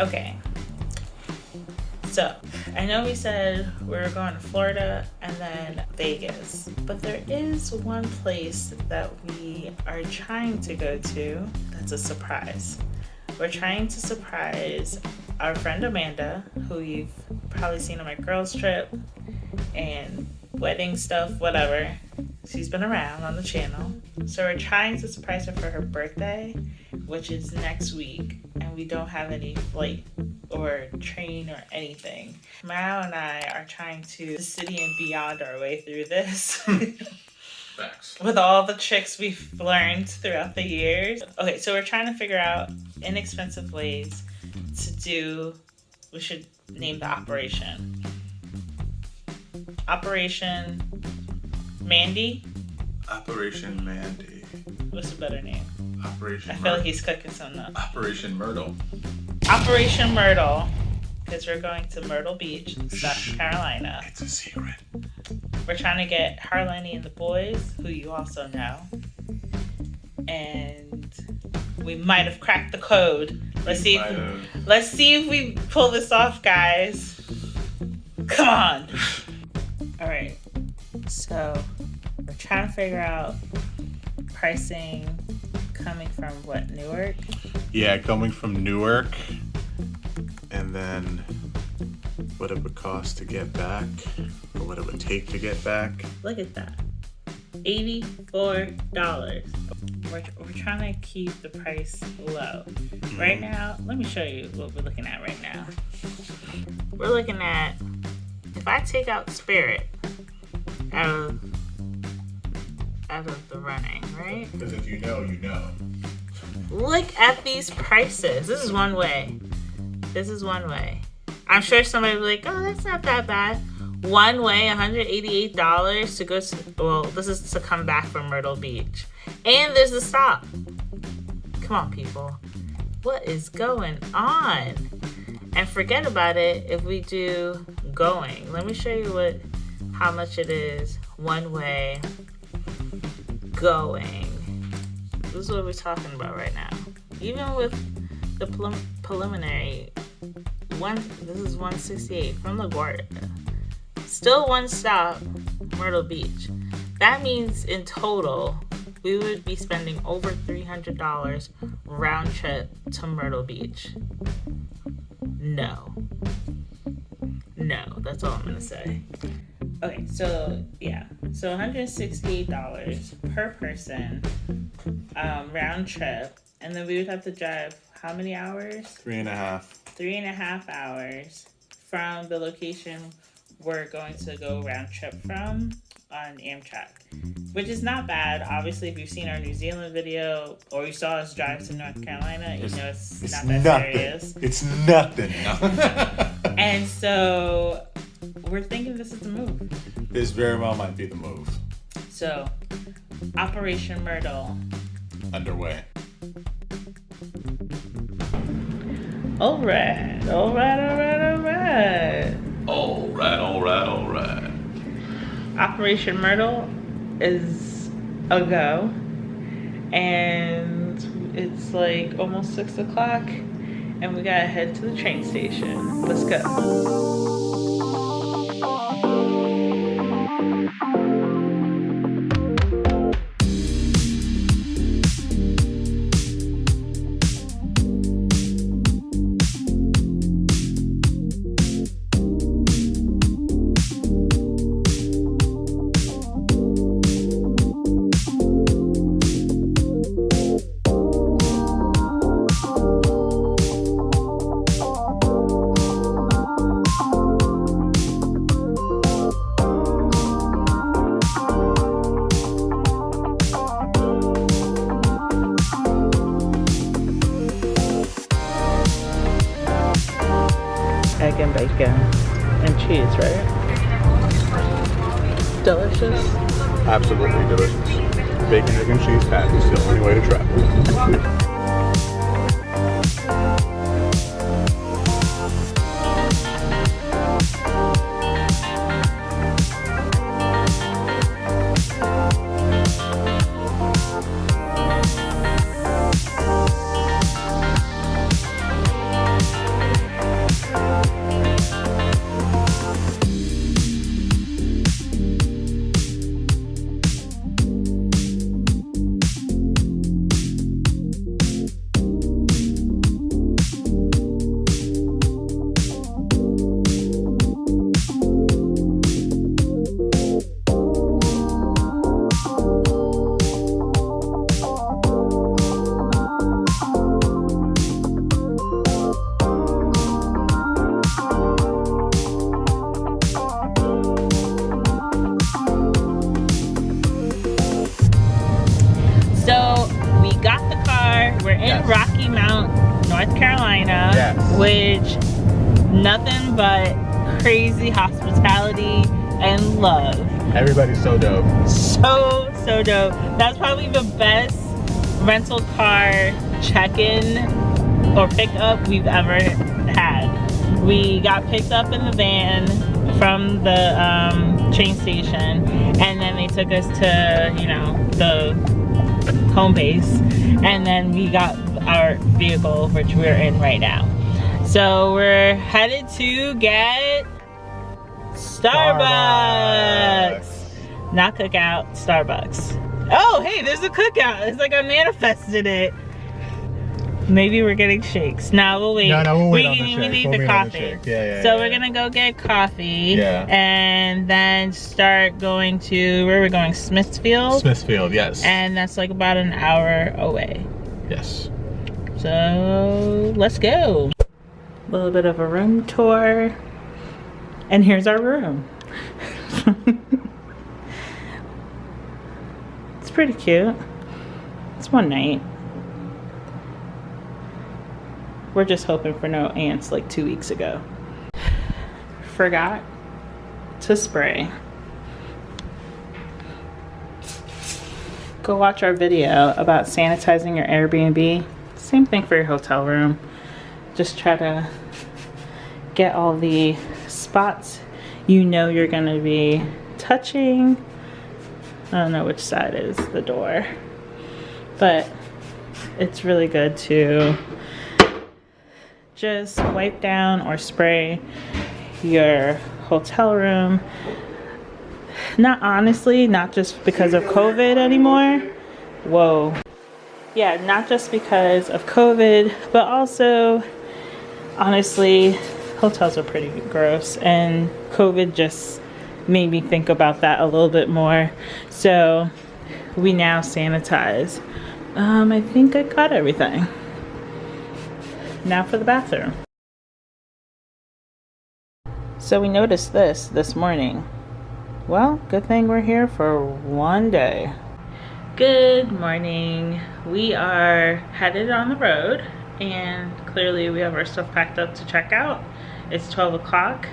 Okay. So, I know we said we were going to Florida and then Vegas, but there is one place that we are trying to go to that's a surprise. We're trying to surprise our friend Amanda, who you've probably seen on my girls trip and wedding stuff, whatever. She's been around on the channel. So we're trying to surprise her for her birthday, which is next week, and we don't have any flight or train or anything. Mao and I are trying to city and beyond our way through this. Facts. With all the tricks we've learned throughout the years. Okay, so we're trying to figure out inexpensive ways to do, we should name the operation. Operation Mandy? Operation Mandy. What's a better name? Operation I feel like he's cooking something up. Operation Myrtle. Operation Myrtle. Because we're going to Myrtle Beach, South Carolina. It's a secret. We're trying to get Carolinian and the boys, who you also know. And we might have cracked the code. Let's see if we pull this off, guys. Come on. All right. So we're trying to figure out pricing coming from what, Newark? Yeah, coming from Newark. And then what it would cost to get back, or what it would take to get back. Look at that. $84. We're trying to keep the price low. Right now, let me show you what we're looking at right now. We're looking at, if I take out Spirit out of the running, right? Because if you know, you know. Look at these prices. This is one way. I'm sure somebody will be like, oh, that's not that bad. One way, $188 to go to, well, this is to come back from Myrtle Beach. And there's a stop. Come on, people. What is going on? And forget about it if we do going. Let me show you how much it is one way going. This is what we're talking about right now. Even with the preliminary, this is $168 from LaGuardia. Still one stop, Myrtle Beach. That means in total, we would be spending over $300 round trip to Myrtle Beach. No, that's all I'm gonna say. Okay, so yeah, so $168 per person, round trip, and then we would have to drive how many hours? 3.5. 3.5 hours from the location we're going to go round trip from on Amtrak, which is not bad. Obviously, if you've seen our New Zealand video or you saw us drive to North Carolina, you know it's not that serious. It's nothing. And so we're thinking this is the move. This very well might be the move. So, Operation Myrtle. Underway. All right. Operation Myrtle is a go, and it's like almost 6 o'clock, and we gotta head to the train station. Let's go. Egg and bacon and cheese, right? Delicious. Absolutely delicious. Bacon, egg, and cheese patty is the only way to travel. North Carolina, Yes. which nothing but crazy hospitality and love. Everybody's so dope. So dope. That's probably the best rental car check-in or pickup we've ever had. We got picked up in the van from the train station, and then they took us to, you know, the home base, and then we got our vehicle, which we're in right now. So we're headed to get Starbucks. Not cookout, Starbucks. Oh, hey, there's a cookout. It's like I manifested it. Maybe we're getting shakes. No, we'll wait. No, we'll wait on the We shake. need We'll the wait on the coffee. shake. Yeah, So we're gonna go get coffee. Yeah. And then start going to, where are we going? Smithfield? Smithfield, yes. And that's like about an hour away. Yes. So let's go. A little bit of a room tour. And here's our room. It's pretty cute. It's one night. We're just hoping for no ants like 2 weeks ago. Forgot to spray. Go watch our video about sanitizing your Airbnb. Same thing for your hotel room. Just try to get all the spots you know you're gonna be touching. I don't know which side is the door, but it's really good to just wipe down or spray your hotel room. Not honestly, not just because of COVID anymore. Whoa. Yeah, not just because of COVID, but also, honestly, hotels are pretty gross, and COVID just made me think about that a little bit more. So we now sanitize. I think I got everything. Now for the bathroom. So we noticed this morning. Well, good thing we're here for one day. Good morning. We are headed on the road, and clearly we have our stuff packed up to check out. It's 12 o'clock.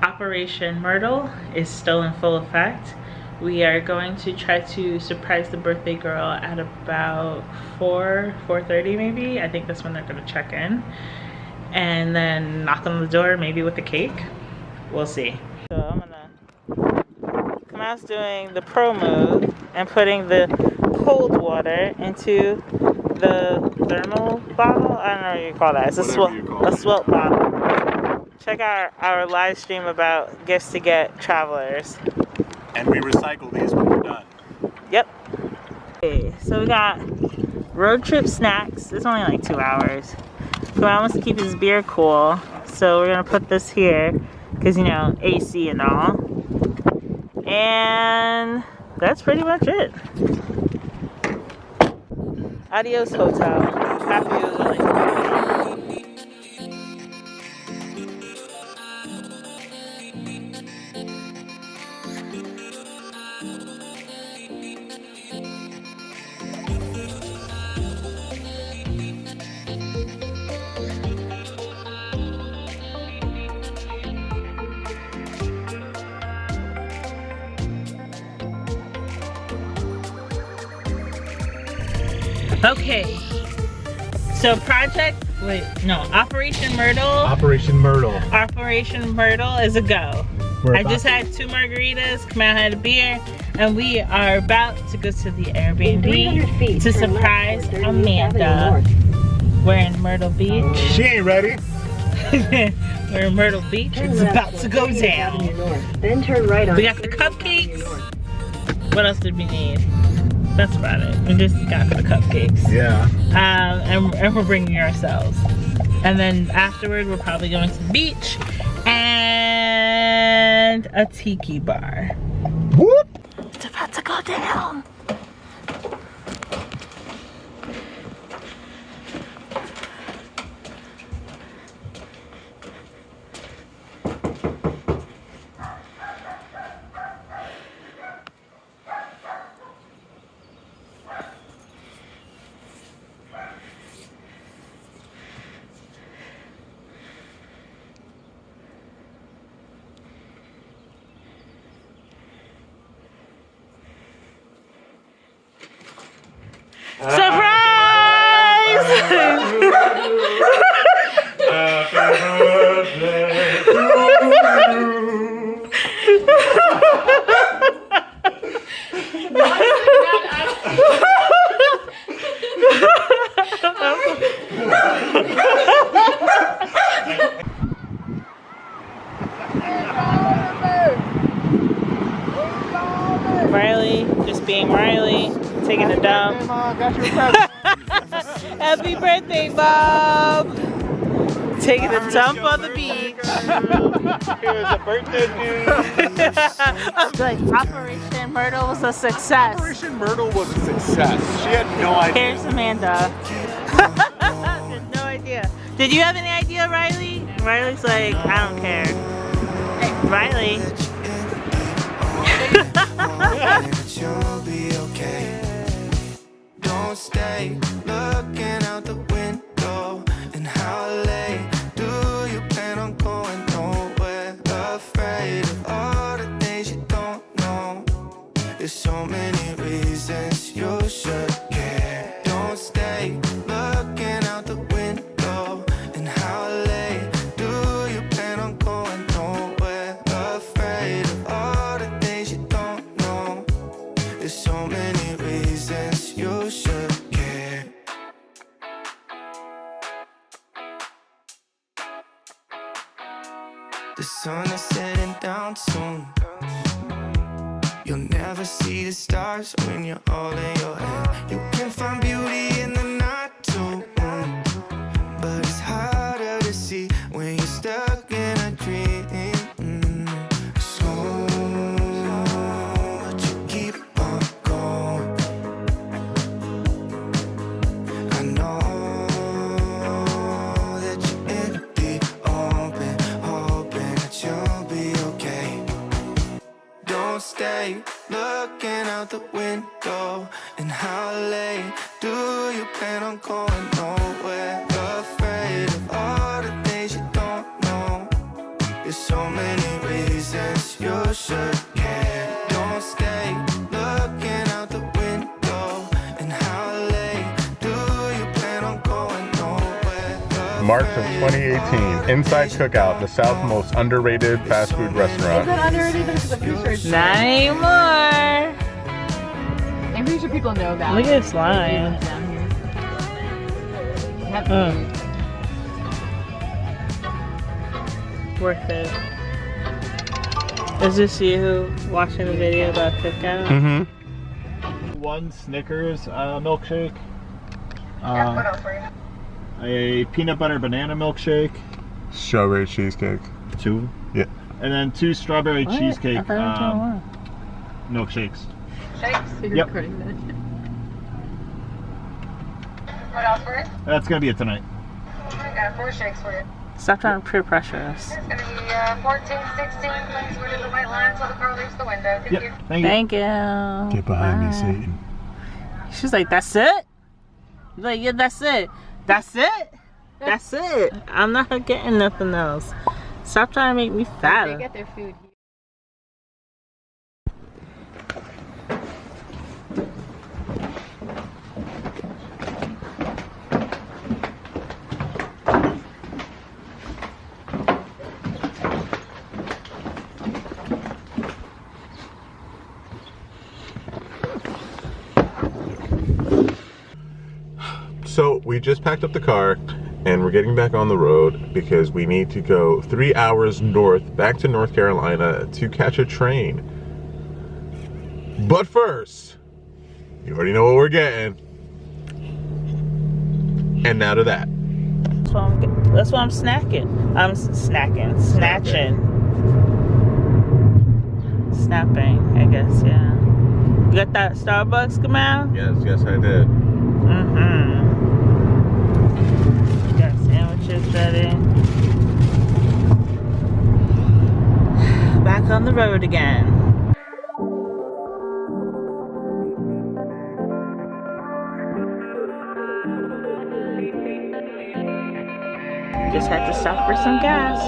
Operation Myrtle is still in full effect. We are going to try to surprise the birthday girl at about 4:30 maybe. I think that's when they're gonna check in. And then knock on the door, maybe with a cake. We'll see. So I'm gonna, Kamal's doing the pro move and putting the cold water into the thermal bottle. I don't know what you call that. It's a swelt bottle. Check out our live stream about gifts to get travelers. And we recycle these when we're done. Yep. Okay, so we got road trip snacks. It's only like 2 hours. Kamal wants to keep his beer cool, so we're gonna put this here because, you know, AC and all. And that's pretty much it. Adios, hotel. Happy it was only 2 hours. Okay, so Operation Myrtle. Operation Myrtle. Operation Myrtle is a go. I just had 2 margaritas, Kamal had a beer, and we are about to go to the Airbnb to surprise Amanda. We're in Myrtle Beach. She ain't ready. We're in Myrtle Beach. It's about to go down. Then turn right on. We got the cupcakes. What else did we need? That's about it. We just got the cupcakes. Yeah. And we're bringing ourselves. And then afterward, we're probably going to the beach and a tiki bar. Whoop! It's about to go down. Surprise! Riley, just being Riley, taking a dump. Happy birthday, Bob! Taking a dump on the beach. Here's a birthday dude. Like, Operation Myrtle was a success. Operation Myrtle was a success. She had no idea. Here's Amanda. Had no idea. Did you have any idea, Riley? Riley's like, I don't care. Hey, Riley. You'll be okay. Don't stay looking out the window. And how late do you plan on going nowhere? Afraid of all the things you don't know. There's so many reasons you should care. Don't stay looking out the window. And how late do you plan on going nowhere? Afraid of all the things you don't know. There's so many reasons you should care. The sun is setting down soon. You'll never see the stars when you're all in your head. You can find beauty in the night too, but it's harder to see when you're stuck in a dream. So but you keep on going. I know that you're in the open, hoping that you'll be okay. Don't stay looking out the window. And how late do you plan on going nowhere? Afraid of all the things you don't know. There's so many reasons you should care. Don't stay looking out the window. And how late do you plan on going nowhere? March of 2018, Inside Cookout, the South's most underrated fast food restaurant. Is that underrated? Because I'm pretty sure it's Not anymore. I'm pretty sure people know that. Look at this line. Worth it. Is this you watching a video about cookout? Mm-hmm. One Snickers milkshake. A peanut butter banana milkshake. Strawberry cheesecake. 2. Yeah. And then 2 strawberry What? cheesecake I thought it was milkshakes. So you're Yep. recording that. What else for it? That's gonna be it tonight. I got 4 shakes for you. Stop trying to peer pressure us. It's gonna be 14, 16. Please wait at the white line until the car leaves the window. Thank you. Yep. Thank you. Thank you. Get behind me, Bye. Satan. She's like, that's it? He's like, yeah, that's it. That's it? That's it. I'm not getting nothing else. Stop trying to make me They fatter. get their food. So we just packed up the car and we're getting back on the road because we need to go 3 hours north back to North Carolina to catch a train. But first, you already know what we're getting. And now to that. That's why I'm snacking. I'm snacking. Snatching. Snapping, I guess, yeah. You got that Starbucks, Gamal? Yes, I did. Mm-hmm. Got sandwiches ready. Back on the road again. Just had to stop for some gas.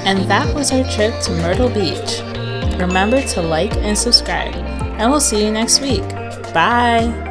And that was our trip to Myrtle Beach. Remember to like and subscribe, and we'll see you next week. Bye!